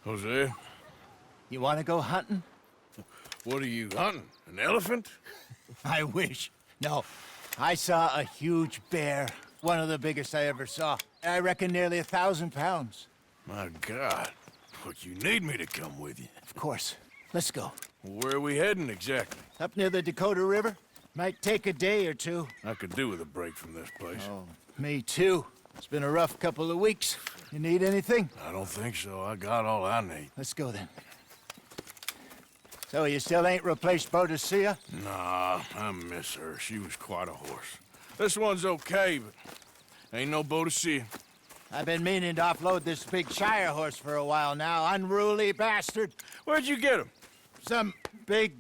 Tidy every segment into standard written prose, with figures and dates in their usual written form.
Jose, You want to go hunting? what are you hunting? An elephant? I wish. No, I saw a huge bear. One of the biggest I ever saw. I reckon nearly 1,000 pounds. My God. But you need me to come with you. Of course. Let's go. Where are we heading exactly? Up near the Dakota River. Might take a day or two. I could do with a break from this place. Oh, me too. It's been a rough couple of weeks. You need anything? I don't think so. I got all I need. Let's go then. So you still ain't replaced Boadicea? Nah, I miss her. She was quite a horse. This one's okay, but ain't no Boadicea. I've been meaning to offload this big Shire horse for a while now. Unruly bastard. Where'd you get him? Some big,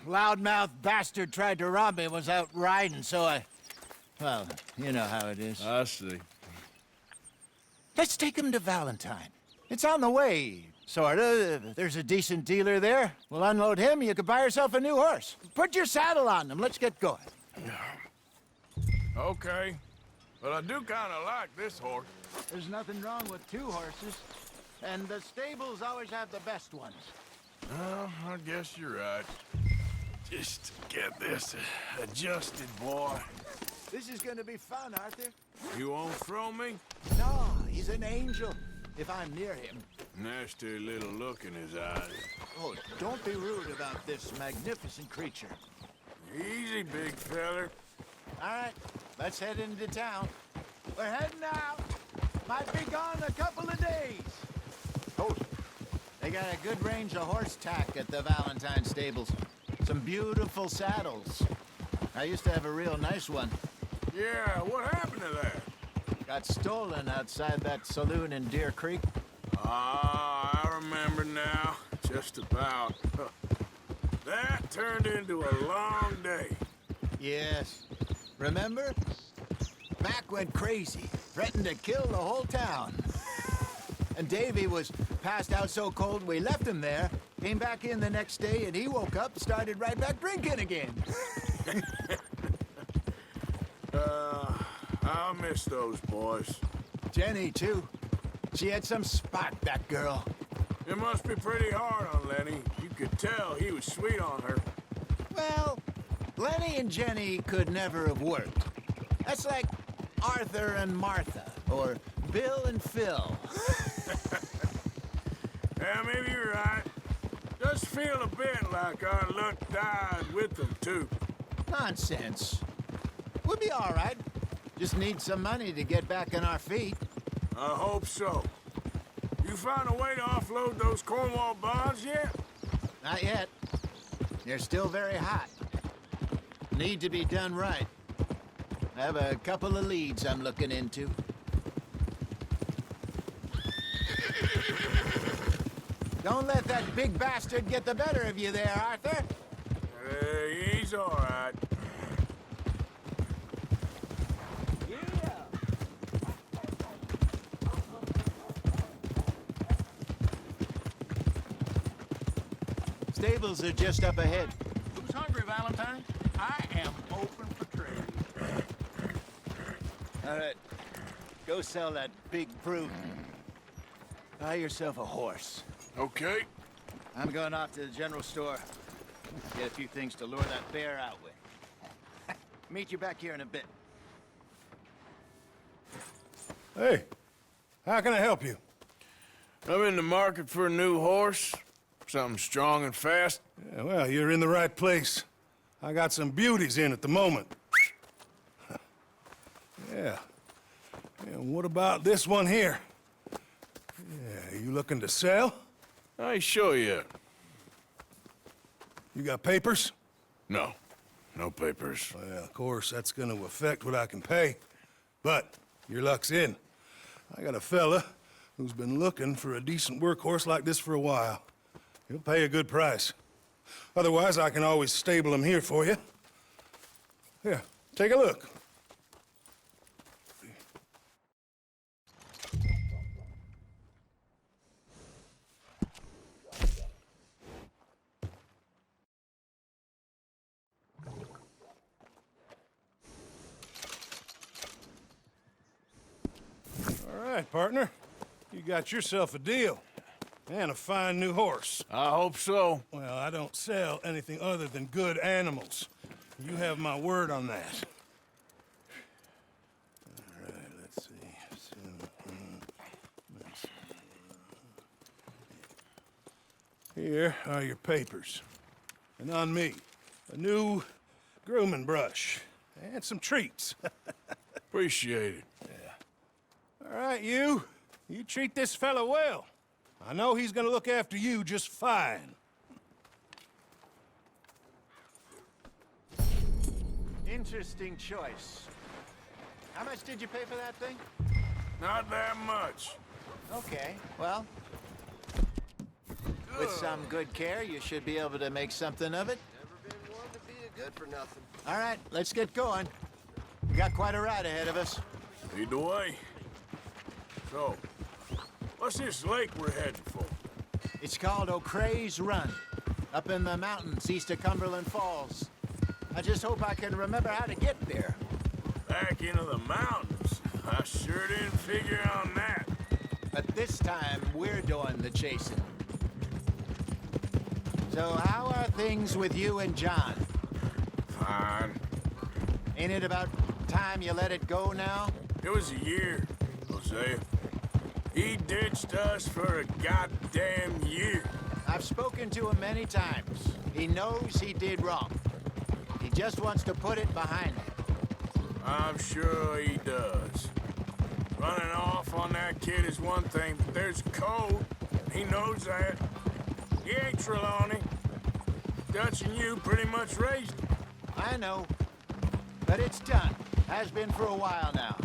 loudmouth bastard tried to rob me and was out riding, so well, you know how it is. I see. Let's take him to Valentine. It's on the way, sorta. There's a decent dealer there. We'll unload him, you could buy yourself a new horse. Put your saddle on him, let's get going. Okay. But I do kind of like this horse. There's nothing wrong with two horses, and the stables always have the best ones. Well, I guess you're right. Just get this adjusted, boy. This is gonna be fun, Arthur. You won't throw me? No, he's an angel, if I'm near him. Nasty little look in his eyes. Oh, don't be rude about this magnificent creature. Easy, big feller. All right, let's head into town. We're heading out. Might be gone a couple of days. Oh, they got a good range of horse tack at the Valentine stables. Some beautiful saddles. I used to have a real nice one. Yeah, what happened to that? Got stolen outside that saloon in Deer Creek. Ah, I remember now. Just about. That turned into a long day. Yes. Remember? Mac went crazy, threatened to kill the whole town. And Davy was passed out so cold we left him there, came back in the next day, and he woke up, started right back drinking again. I'll miss those boys. Jenny, too. She had some spot, that girl. It must be pretty hard on Lenny. You could tell he was sweet on her. Well, Lenny and Jenny could never have worked. That's like Arthur and Martha, or Bill and Phil. Yeah, maybe you're right. Does feel a bit like our luck died with them, too. Nonsense. We'll be all right. Just need some money to get back on our feet. I hope so. You found a way to offload those Cornwall bonds yet? Not yet. They're still very hot. Need to be done right. I have a couple of leads I'm looking into. Don't let that big bastard get the better of you there, Arthur. He's all right. Stables are just up ahead. Who's hungry, Valentine? I am open for trade. All right. Go sell that big brute. Buy yourself a horse. Okay. I'm going off to the general store. Get a few things to lure that bear out with. Meet you back here in a bit. Hey, how can I help you? I'm in the market for a new horse. Something strong and fast. Yeah, well, you're in the right place. I got some beauties in at the moment. Yeah. And what about this one here? Yeah, you looking to sell? I ain't sure yet. You got papers? No. No papers. Well, of course, that's gonna affect what I can pay. But your luck's in. I got a fella who's been looking for a decent workhorse like this for a while. He'll pay a good price. Otherwise, I can always stable him here for you. Here, take a look. All right, partner. You got yourself a deal. And a fine new horse. I hope so. Well, I don't sell anything other than good animals. You have my word on that. All right, let's see. Here are your papers. And on me, a new grooming brush and some treats. Appreciate it. All right, you treat this fella well. I know he's gonna look after you just fine. Interesting choice. How much did you pay for that thing? Not that much. Okay, well, with some good care, you should be able to make something of it. Never been one to be a good for nothing. All right, let's get going. We got quite a ride ahead of us. Lead the way. So, what's this lake we're heading for? It's called O'Creagh's Run, up in the mountains east of Cumberland Falls. I just hope I can remember how to get there. Back into the mountains. I sure didn't figure on that. But this time, we're doing the chasing. So how are things with you and John? Fine. Ain't it about time you let it go now? It was a year, Hosea. He ditched us for a goddamn year. I've spoken to him many times. He knows he did wrong. He just wants to put it behind him. I'm sure he does. Running off on that kid is one thing, but there's code. He knows that. He ain't Trelawney. Dutch and you pretty much raised him. I know. But it's done. Has been for a while now.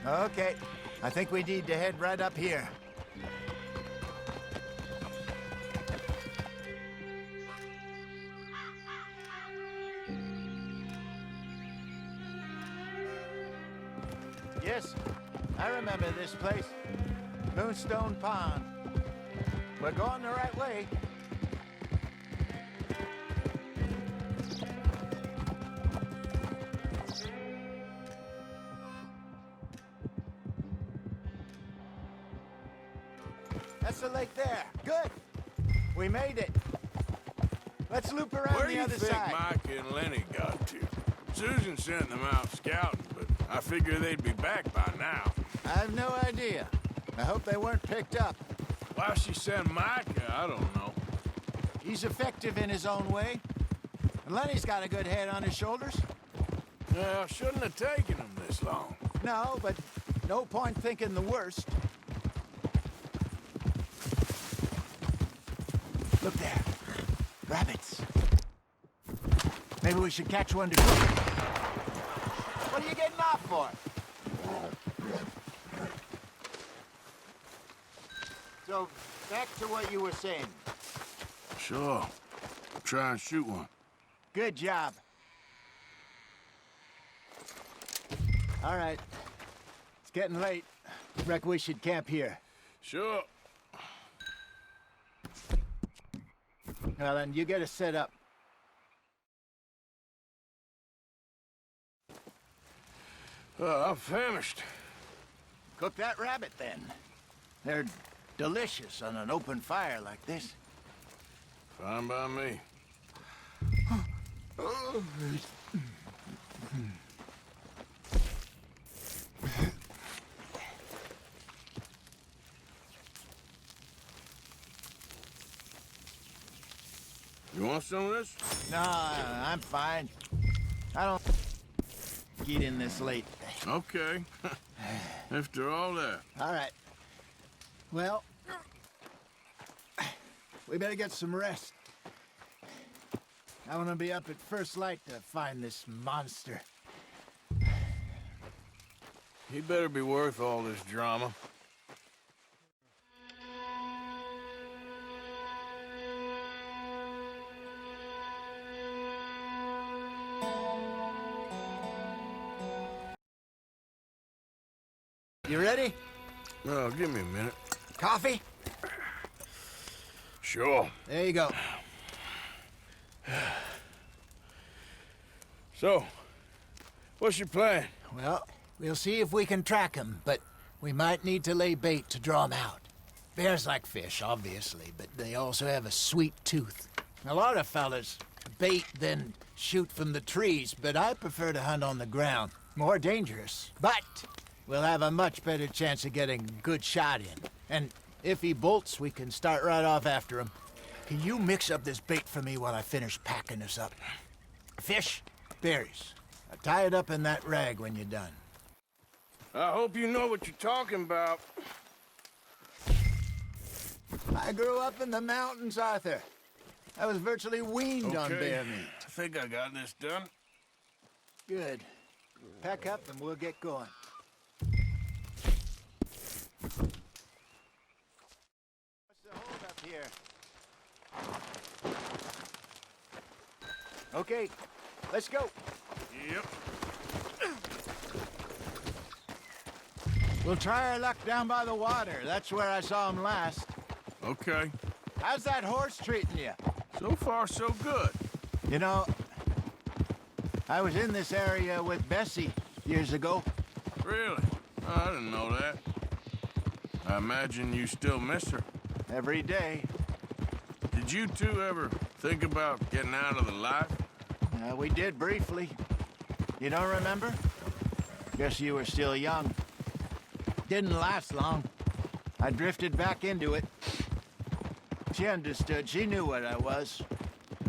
Okay, I think we need to head right up here. Yes, I remember this place. Moonstone Pond. We're going the right way. That's the lake there. Good. We made it. Let's loop around Where do the you other think side. Mike and Lenny got to? Susan sent them out scouting, but I figure they'd be back by now. I have no idea. I hope they weren't picked up. Why she sent Micah, I don't know. He's effective in his own way. And Lenny's got a good head on his shoulders. Well, shouldn't have taken him this long. No, but no point thinking the worst. Look there. Rabbits. Maybe we should catch one to cook. What are you getting off for? So, back to what you were saying. Sure. Try and shoot one. Good job. All right. It's getting late. Reckon we should camp here. Sure. Well, then, you get us set up. I'm famished. Cook that rabbit, then. They're delicious on an open fire like this. Fine by me. You want some of this? No, I'm fine. I don't eat in this late. Okay. After all that. All right. Well, we better get some rest. I want to be up at first light to find this monster. He'd better be worth all this drama. You ready? Oh, give me a minute. Coffee? Sure. There you go. So, what's your plan? Well, we'll see if we can track him, but we might need to lay bait to draw him out. Bears like fish, obviously, but they also have a sweet tooth. A lot of fellas bait, then shoot from the trees, but I prefer to hunt on the ground. More dangerous. But we'll have a much better chance of getting a good shot in. And if he bolts, we can start right off after him. Can you mix up this bait for me while I finish packing this up? Fish, berries. I'll tie it up in that rag when you're done. I hope you know what you're talking about. I grew up in the mountains, Arthur. I was virtually weaned on bear meat. I think I got this done. Good. Pack up and we'll get going. What's the hold up here? Okay, let's go. Yep. We'll try our luck down by the water. That's where I saw him last. Okay. How's that horse treating you? So far, so good. You know, I was in this area with Bessie years ago. Really? Oh, I didn't know that. I imagine you still miss her. Every day. Did you two ever think about getting out of the life? We did briefly. You don't remember? Guess you were still young. Didn't last long. I drifted back into it. She understood. She knew what I was.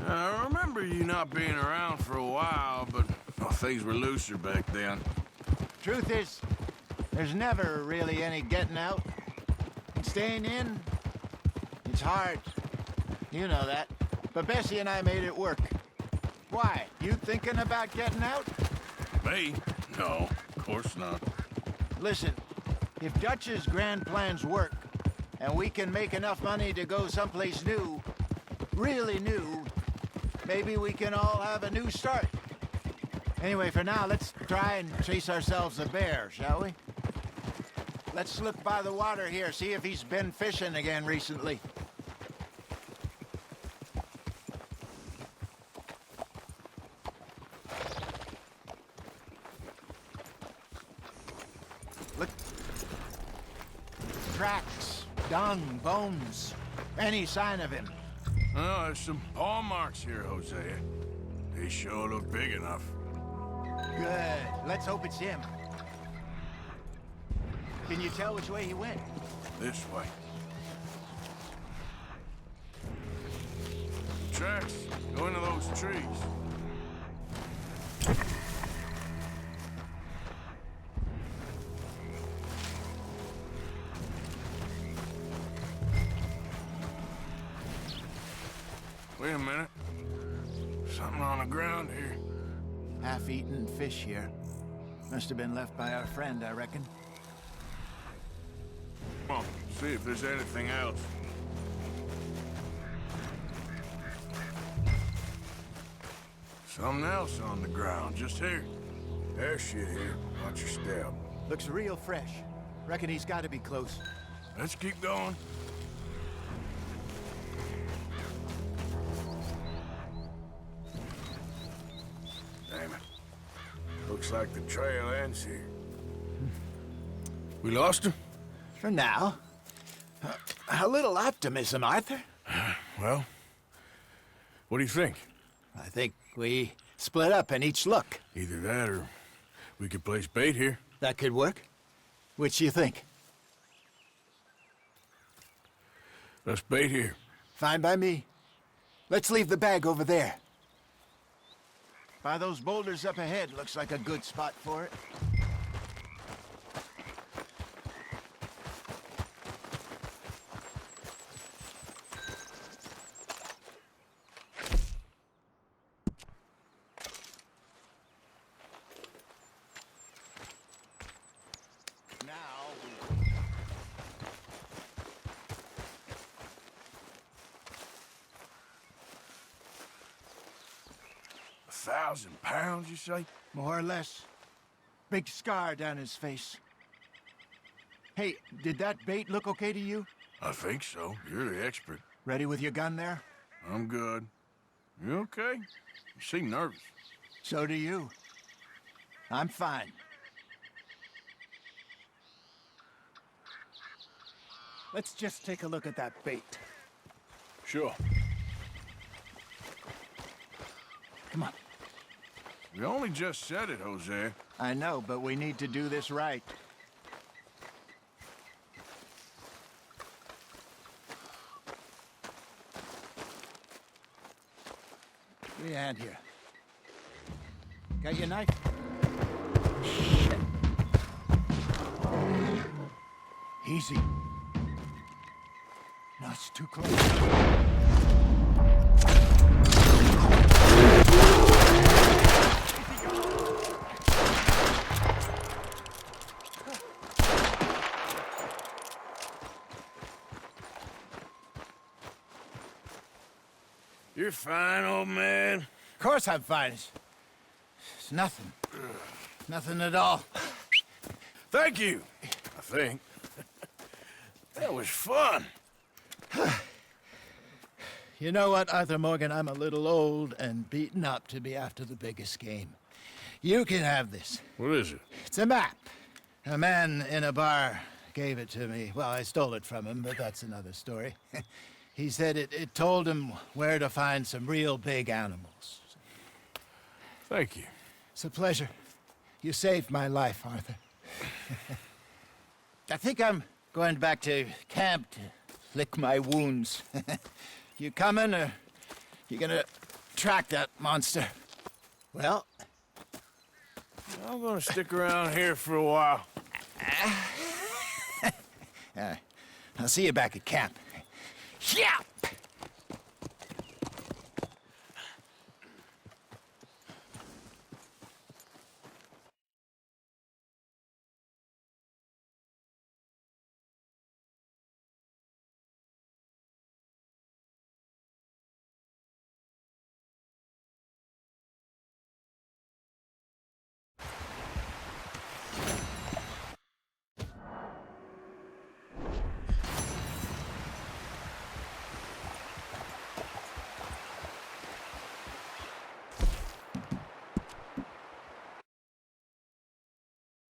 I remember you not being around for a while, but things were looser back then. Truth is, there's never really any getting out. Staying in, it's hard. You know that. But Bessie and I made it work. Why? You thinking about getting out? Me? No, of course not. Listen, if Dutch's grand plans work, and we can make enough money to go someplace new, really new, maybe we can all have a new start. Anyway, for now, let's try and chase ourselves a bear, shall we? Let's slip by the water here, see if he's been fishing again recently. Look. Tracks, dung, bones, any sign of him. Oh, there's some paw marks here, Hosea. They sure look big enough. Good. Let's hope it's him. Can you tell which way he went? This way. Tracks go into those trees. Wait a minute. Something on the ground here. Half-eaten fish here. Must have been left by our friend, I reckon. Come on, see if there's anything else. Something else on the ground, just here. There's shit here. Watch your step. Looks real fresh. Reckon he's got to be close. Let's keep going. Damn it. Looks like the trail ends here. We lost him? For now. A little optimism, Arthur. Well, what do you think? I think we split up and each look. Either that or we could place bait here. That could work. Which you think? Let's bait here. Fine by me. Let's leave the bag over there. By those boulders up ahead, looks like a good spot for it. Now, 1,000 pounds, you say? more or less. Big scar down his face. Hey, did that bait look okay to you? I think so. You're the expert. Ready with your gun there? I'm good. You okay? You seem nervous. So do you. I'm fine. Let's just take a look at that bait. Sure. Come on. We only just said it, Jose. I know, but we need to do this right. Give me a hand here. Got your knife? Shit. Easy. No, it's too close. You're fine, old man. Of course I'm fine. It's nothing. Nothing at all. Thank you, I think. That was fun. You know what, Arthur Morgan? I'm a little old and beaten up to be after the biggest game. You can have this. What is it? It's a map. A man in a bar gave it to me. Well, I stole it from him, but that's another story. He said it told him where to find some real big animals. Thank you. It's a pleasure. You saved my life, Arthur. I think I'm going back to camp to lick my wounds. You coming, or you gonna track that monster? Well, I'm gonna stick around here for a while. I'll see you back at camp. Yeah!